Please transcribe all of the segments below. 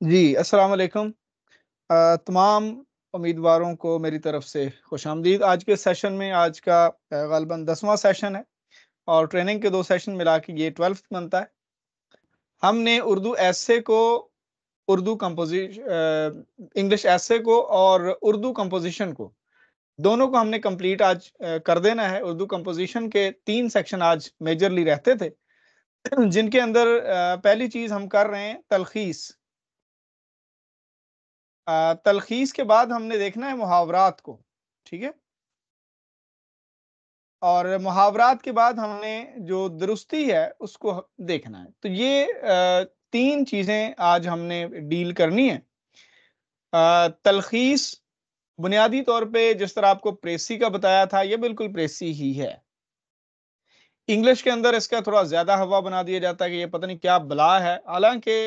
जी, अस्सलाम वालेकुम। तमाम उम्मीदवारों को मेरी तरफ से खुशामदीद। आज के सेशन में आज का ग़ालिबन 10वां सेशन है और ट्रेनिंग के 2 सेशन मिला के ये 12th बनता है। हमने उर्दू एसे को इंग्लिश एसे को और उर्दू कंपोज़िशन को, दोनों को हमने कंप्लीट आज कर देना है। उर्दू कंपोज़िशन के 3 सेक्शन आज मेजरली रहते थे, जिनके अंदर पहली चीज़ हम कर रहे हैं तलख़ीस। तलख़ीस के बाद हमने देखना है मुहावरात को, ठीक है? और मुहावरात के बाद हमने जो दुरुस्ती है उसको देखना है। तो ये 3 चीज़ें आज हमने डील करनी है। तलख़ीस बुनियादी तौर पे जिस तरह आपको प्रेसी का बताया था, ये बिल्कुल प्रेसी ही है। इंग्लिश के अंदर इसका थोड़ा ज़्यादा हवा बना दिया जाता है कि ये पता नहीं क्या बला है। हालाँकि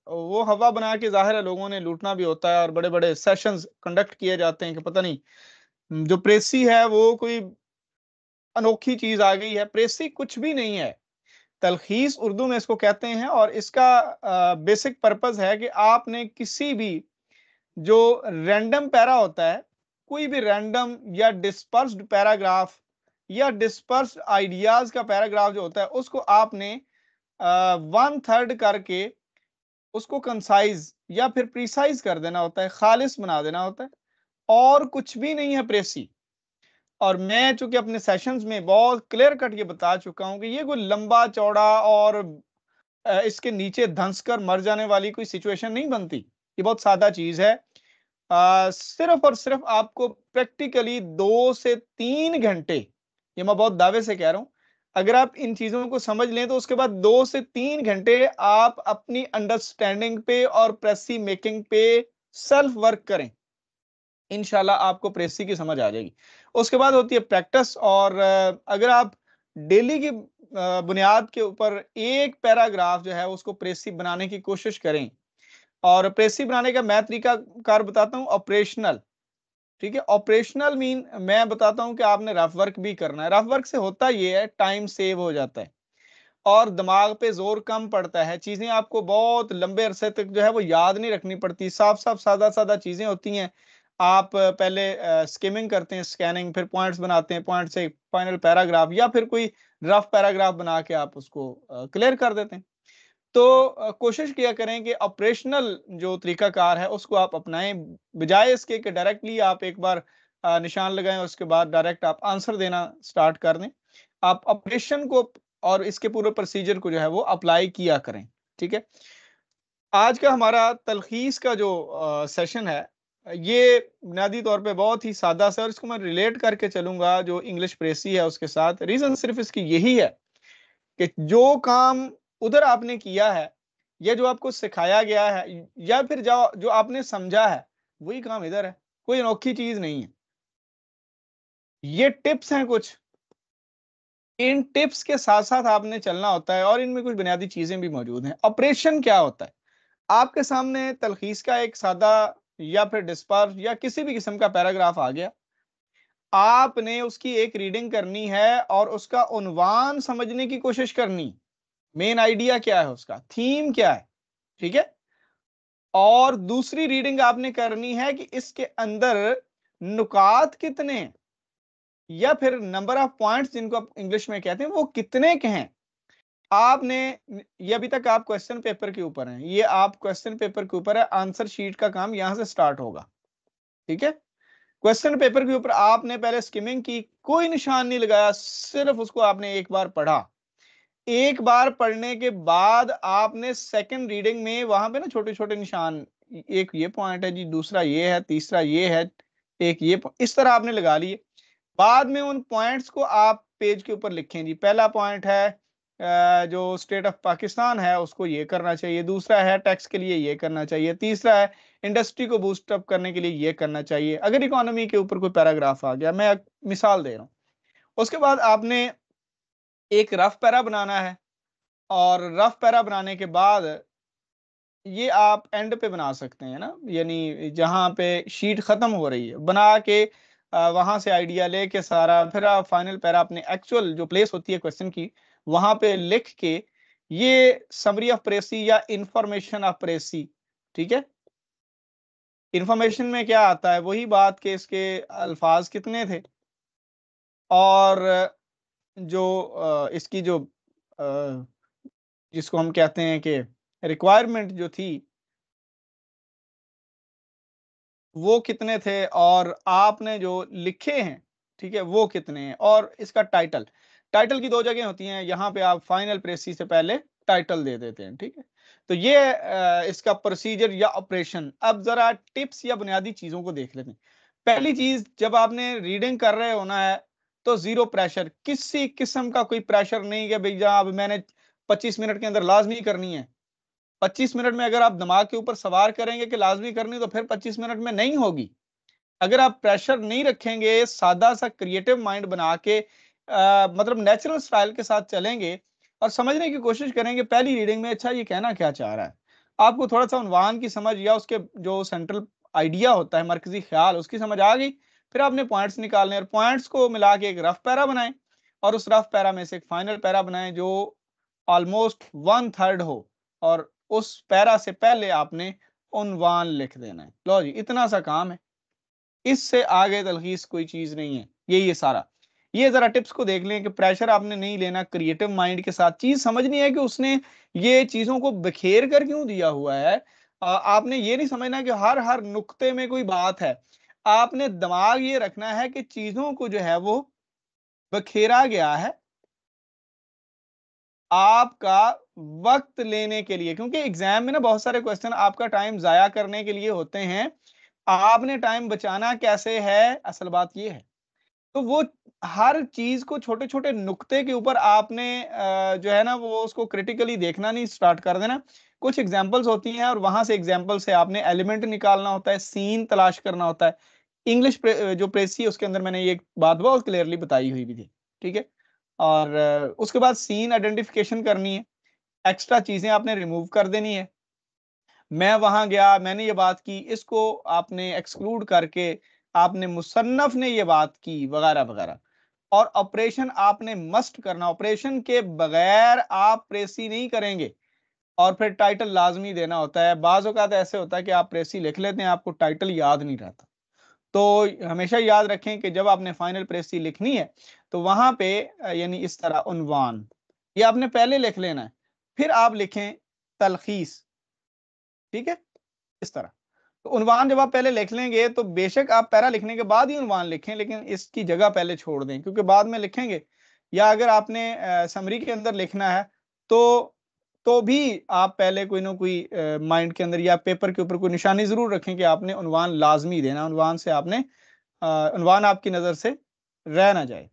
वो हवा बना के ज़ाहिर है लोगों ने लूटना भी होता है और बड़े-बड़े सेशंस कंडक्ट किए जाते हैं कि पता नहीं जो प्रेसी है वो कोई अनोखी चीज़ आ गई है। प्रेसी कुछ भी नहीं है। तलख़ीस उर्दू में इसको कहते हैं और इसका बेसिक पर्पज़ है कि आपने किसी भी जो रैंडम पैरा होता है, कोई भी रैंडम या डिस्पर्स्ड पैराग्राफ या डिस्पर्स्ड आइडियाज़ का पैराग्राफ जो होता है, उसको आपने 1/3 करके उसको कंसाइज़ या फिर प्रिसाइज़ कर देना होता है, खालिस बना देना होता है और कुछ भी नहीं है प्रेसी। और मैं चूँकि अपने सेशंस में बहुत क्लियर कट ये बता चुका हूँ कि ये कोई लंबा-चौड़ा और इसके नीचे धँस कर मर जाने वाली कोई सिचुएशन नहीं बनती। ये बहुत सादा चीज़ है। सिर्फ़ और सिर्फ़ आपको प्रैक्टिकली 2 से 3 घंटे, ये मैं बहुत दावे से कह रहा हूँ, अगर आप इन चीज़ों को समझ लें तो उसके बाद 2 से 3 घंटे आप अपनी अंडरस्टैंडिंग पे और प्रेसी मेकिंग पे सेल्फ वर्क करें। इंशाल्लाह आपको प्रेसी की समझ आ जाएगी। उसके बाद होती है प्रैक्टिस और अगर आप डेली की बुनियाद के ऊपर एक पैराग्राफ जो है उसको प्रेसी बनाने की कोशिश करें और प्रेसी बनाने का मैं तरीका कार बताता हूँ ऑपरेशनल, ठीक है? ऑपरेशनल मीन मैं बताता हूँ कि आपने रफ वर्क भी करना है। रफ वर्क से होता ये है टाइम सेव हो जाता है और दिमाग पे ज़ोर कम पड़ता है। चीज़ें आपको बहुत लंबे अरसे तक जो है वो याद नहीं रखनी पड़ती। साफ-साफ, सादा-सादा चीज़ें होती हैं। आप पहले स्किमिंग करते हैं, स्कैनिंग, फिर पॉइंट्स बनाते हैं, पॉइंट से फाइनल पैराग्राफ या फिर कोई रफ पैराग्राफ बना के आप उसको क्लियर कर देते हैं। तो कोशिश किया करें कि ऑपरेशनल जो तरीकाकार है उसको आप अपनाएँ, बजाए इसके कि डायरेक्टली आप एक बार निशान लगाएँ उसके बाद डायरेक्ट आप आंसर देना स्टार्ट कर दें। आप ऑपरेशन को और इसके पूरे प्रोसीजर को जो है वो अप्लाई किया करें, ठीक है? आज का हमारा तलख़ीस का जो सेशन है, ये बुनियादी तौर पे बहुत ही सादा-सा और इसको मैं रिलेट करके चलूँगा जो इंग्लिश प्रेसी है उसके साथ। रीज़न सिर्फ़ इसकी यही है कि जो काम उधर आपने किया है या जो आपको सिखाया गया है या फिर जो जो आपने समझा है, वही काम इधर है। कोई अनोखी चीज़ नहीं है। ये टिप्स हैं कुछ, इन टिप्स के साथ-साथ आपने चलना होता है और इनमें कुछ बुनियादी चीज़ें भी मौजूद हैं। ऑपरेशन क्या होता है? आपके सामने तलख़ीस का एक सादा या फिर डिस्पर्स या किसी भी किस्म का पैराग्राफ आ गया। आपने उसकी एक रीडिंग करनी है और उसका उन्वान समझने की कोशिश करनी। मेन आइडिया क्या है उसका? थीम क्या है? ठीक है? और दूसरी रीडिंग आपने करनी है कि इसके अंदर नुकात कितने हैं या फिर नंबर ऑफ पॉइंट्स जिनको आप इंग्लिश में कहते हैं वो कितने के हैं। आपने ये अभी तक आप क्वेश्चन पेपर के ऊपर हैं, ये आप क्वेश्चन पेपर के ऊपर है, आंसर शीट का काम यहां से स्टार्ट होगा, ठीक है? क्वेश्चन पेपर के ऊपर आपने पहले स्किमिंग की, कोई निशान नहीं लगाया, सिर्फ उसको आपने एक बार पढ़ा। एक बार पढ़ने के बाद आपने सेकंड रीडिंग में वहां पे ना छोटे-छोटे निशान, एक ये पॉइंट है जी, दूसरा ये है, तीसरा ये है, एक ये इस तरह आपने लगा लिए। बाद में उन पॉइंट्स को आप पेज के ऊपर लिखें जी। पहला पॉइंट है जो स्टेट ऑफ पाकिस्तान है उसको ये करना चाहिए, दूसरा है टैक्स के लिए ये करना चाहिए, तीसरा है इंडस्ट्री को बूस्ट अप करने के लिए ये करना चाहिए। अगर इकोनॉमी के ऊपर कोई पैराग्राफ आ गया, मैं मिसाल दे रहा हूँ। उसके बाद आपने एक रफ पैरा बनाना है और रफ पैरा बनाने के बाद ये आप एंड पे बना सकते हैं ना, यानी जहाँ पे शीट खत्म हो रही है, बना के वहां से आइडिया लेके सारा फिर आप फाइनल पैरा अपने एक्चुअल जो प्लेस होती है क्वेश्चन की वहां पे लिख के ये समरी ऑफ प्रेसी या इंफॉर्मेशन ऑफ प्रेसी ठीक है। इंफॉर्मेशन में क्या आता है, वही बात कि इसके अल्फाज कितने थे और जो इसकी जो जिसको हम कहते हैं कि रिक्वायरमेंट जो थी वो कितने थे और आपने जो लिखे हैं, ठीक है, वो कितने हैं। और इसका टाइटल, टाइटल की 2 जगह होती हैं, यहाँ पे आप फाइनल प्रेसी से पहले टाइटल दे देते हैं, ठीक है। तो ये इसका प्रोसीजर या ऑपरेशन। अब ज़रा टिप्स या बुनियादी चीज़ों को देख लेते हैं। पहली चीज़, जब आपने रीडिंग कर रहे होना है तो ज़ीरो प्रेशर, किसी किस्म का कोई प्रेशर नहीं कि भई जहाँ अब मैंने 25 मिनट के अंदर लाज़मी करनी है। 25 मिनट में अगर आप दिमाग के ऊपर सवार करेंगे कि लाज़मी करनी, तो फिर 25 मिनट में नहीं होगी। अगर आप प्रेशर नहीं रखेंगे, सादा-सा क्रिएटिव माइंड बना के मतलब नेचुरल स्टाइल के साथ चलेंगे और समझने की कोशिश करेंगे पहली रीडिंग में, अच्छा ये कहना क्या चाह रहा है। आपको थोड़ा-सा उन्वान की समझ या उसके जो सेंट्रल आइडिया होता है, मरकज़ी ख़्याल, उसकी समझ आ गई। फिर आपने पॉइंट्स निकालने और पॉइंट्स को मिला के एक रफ पैरा बनाएँ और उस रफ पैरा में से एक फाइनल पैरा बनाएँ जो ऑलमोस्ट 1/3 हो और उस पैरा से पहले आपने उन्वान लिख देना है। लो जी, इतना सा काम है। इससे आगे तलखीस कोई चीज़ नहीं है। यही है सारा। ये ज़रा टिप्स को देख लें कि प्रेशर आपने नहीं लेना, क्रिएटिव माइंड के साथ चीज़ समझनी है कि उसने ये चीज़ों को बिखेर कर क्यों दिया हुआ है। आपने ये नहीं समझना कि हर नुक्ते में कोई बात है। आपने दिमाग ये रखना है कि चीज़ों को जो है वो बखेरा गया है आपका वक़्त लेने के लिए, क्योंकि एग्ज़ाम में ना बहुत सारे क्वेश्चन आपका टाइम ज़ाया करने के लिए होते हैं। आपने टाइम बचाना कैसे है, असल बात ये है। तो वो हर चीज़ को छोटे-छोटे नुक्ते के ऊपर आपने जो है ना वो उसको क्रिटिकली देखना नहीं, स्टार्ट कर देना। कुछ एग्ज़ाम्पल्स होती हैं और वहाँ से एग्ज़ाम्पल से आपने एलिमेंट निकालना होता है, सीन तलाश करना होता है। इंग्लिश जो प्रेसी है उसके अंदर मैंने ये बात बहुत क्लियरली बताई हुई भी थी, ठीक है? और उसके बाद सीन आइडेंटिफिकेशन करनी है, एक्स्ट्रा चीज़ें आपने रिमूव कर देनी है। मैं वहाँ गया, मैंने ये बात की, इसको आपने एक्सक्लूड करके आपने मुसन्नफ़ ने ये बात की वगैरह-वगैरह। और ऑपरेशन आपने मस्ट करना, ऑपरेशन के बगैर आप प्रेसी नहीं करेंगे और फिर टाइटल लाज़मी देना होता है। बाज़ औक़ात ऐसे होता है कि आप प्रेसी लिख लेते हैं, आपको टाइटल याद नहीं रहता। तो हमेशा याद रखें कि जब आपने फाइनल प्रेसी लिखनी है, तो वहाँ पे यानी इस तरह उन्वान, ये आपने पहले लिख लेना है। फिर आप लिखें तलख़ीस, ठीक है? इस तरह। तो उन्वान जब आप पहले लिख लेंगे तो बेशक आप पैरा लिखने के बाद ही उन्वान लिखें, लेकिन इसकी जगह पहले छोड़ दें, क्योंकि बाद में लिखेंगे या अगर आपने समरी के अंदर लिखना है तो भी आप पहले कोई ना कोई माइंड के अंदर या पेपर के ऊपर कोई निशानी ज़रूर रखें कि आपने उन्वान लाज़मी देना, उन्वान से आपने उन्वान आपकी नज़र से रह ना जाए।